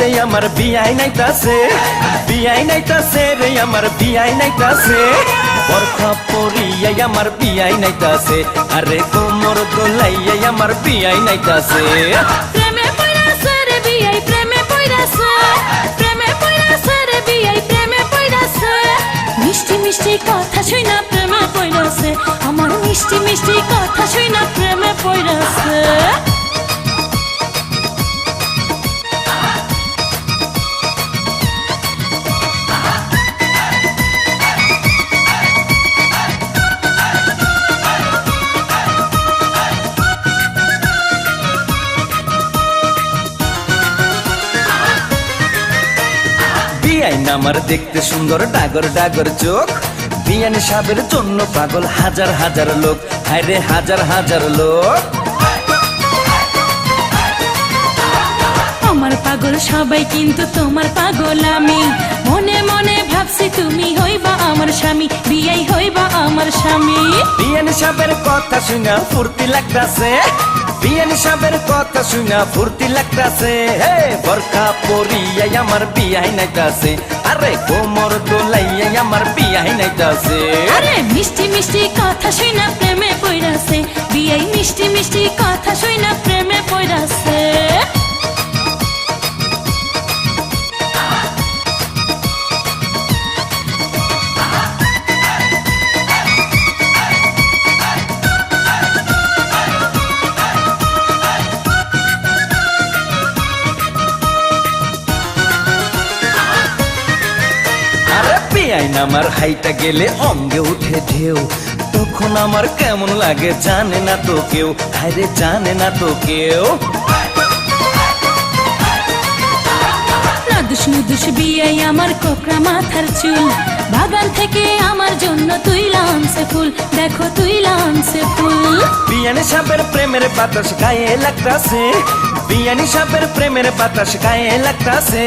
রে আমার বিয়াই নাইতাছে, বিয়াই নাইতাছে রে আমার বিয়াই নাইতাছে, বরখা পরিয়া আমার বিয়াই নাইতাছে, আরে কোমর দোলাইয়া আমার বিয়াই নাইতাছে। প্রেমে পইরাছে রে বিয়াই প্রেমে পইরাছে, প্রেমে পইরাছে রে বিয়াই প্রেমে পইরাছে, মিষ্টি মিষ্টি কথা শুইনা প্রেমে পইরাছে, আমার মিষ্টি মিষ্টি কথা শুইনা প্রেমে পইরাছে। বিয়াইন আমার দেখতে সুন্দর ডাগর ডাগর চোখ, বিয়ান সাহেবের জন্য পাগল হাজার হাজার লোক, হায়রে হাজার হাজার লোক। আমার পাগল সবাই কিন্তু তোমার পাগল আমি, মনে মনে ভাবছি তুমি হইবা আমার স্বামী, বিয়াই হইবা আমার স্বামী। বিয়ান সাহেবের কথা শুনা ফুর্তি লাগতাছে, বিয়ান সাহেবের কথা শুনা ফুর্তি লাগতাছে, হে বরখা পরিয়া আমার বিয়াই নাইতাছে, আরে কোমর দোলাইয়া আমার বিয়াই নাইতাছে। আরে মিষ্টি মিষ্টি কথা শুনা প্রেমে পইরাছে, বিয়াই মিষ্টি মিষ্টি কথা শুনা প্রেমে পইরাছে। বিয়াইন আমার হাইটা গেলে অঙ্গে উঠে ঢেউ, তখন আমার কেমন লাগে জানে না তো কেউ, হায়রে জানে না তো কেউ। নাদুস নুদুস বিয়াই আমার কোকড়া মাথার চুল, বাগান থেকে আমার জন্য তুইলা আনছে ফুল, দেখো তুইলা আনছে ফুল। বিয়ানি সাহেবের প্রেমের বাতাস গায়ে লাগতাছে, বিয়ানি সাহেবের প্রেমের বাতাস গায়ে লাগতাছে,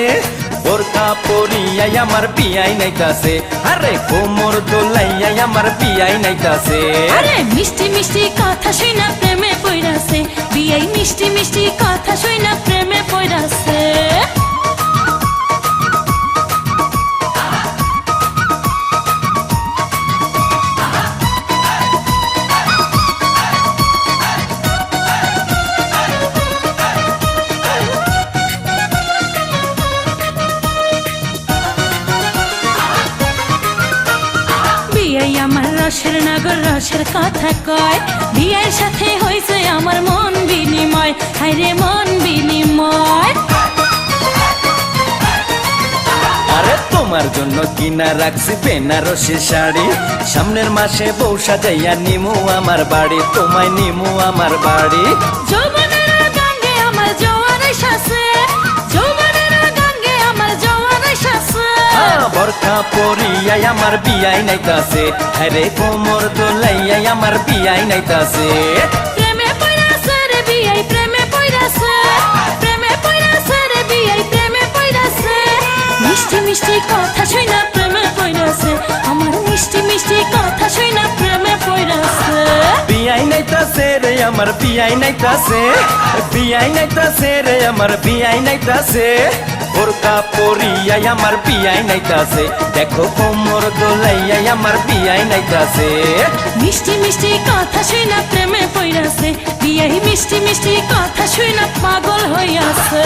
বোরকা পরিয়া আমার বিয়াই নাইতাছে, আরে কোমর দোলাইয়া আমার বিয়াই নাইতাছে। আরে মিষ্টি মিষ্টি কথা শুনা প্রেমে পইরাছে, বিয়াই মিষ্টি মিষ্টি কথা শুনা প্রেমে পইরাছে। বিয়াই আমার রসের নগর রসের কথা কয়, বিয়ের সাথে হয়েছে আমার মন বিনিময়, হায়রে মন বিনিময়। আরে তোমার জন্য কিনা রাখছি বেনারসি শাড়ি, সামনের মাসে বউ সাজাইয়া নিমু আমার বাড়ি, তোমায় নিমু আমার বাড়ি। যৌবনের গাঙ্গে আমার জোয়ার এসেছে, যৌবনের গাঙ্গে আমার জোয়ার এসেছে, বরখা পরিয়া আমার বিয়াই নাইতাছে, আরে কোমর দোলাইয়া আমার বিয়াই নাইতাছে। প্রেমে পইরাছে রে বিয়াই প্রেমে পইরাছে, প্রেমে পইরাছে রে বিয়াই প্রেমে পইরাছে, মিষ্টি মিষ্টি কথা শুনা প্রেমে পইরাছে, আমার মিষ্টি মিষ্টি কথা শুনা প্রেমে পইরাছে। বিয়াই নাইতাছে রে আমার বিয়াই নাইতাছে, বিয়াই নাইতাছে রে আমার বিয়াই নাইতাছে, বোরকা পরিয়া আমার বিয়াই নাইতাছে, দেখো কোমর দোলাইয়া আমার বিয়াই নাইতাছে। মিষ্টি মিষ্টি কথা শুনা প্রেমে পইরাছে, বিয়াই মিষ্টি মিষ্টি কথা শুনা পাগল হইয়াছে।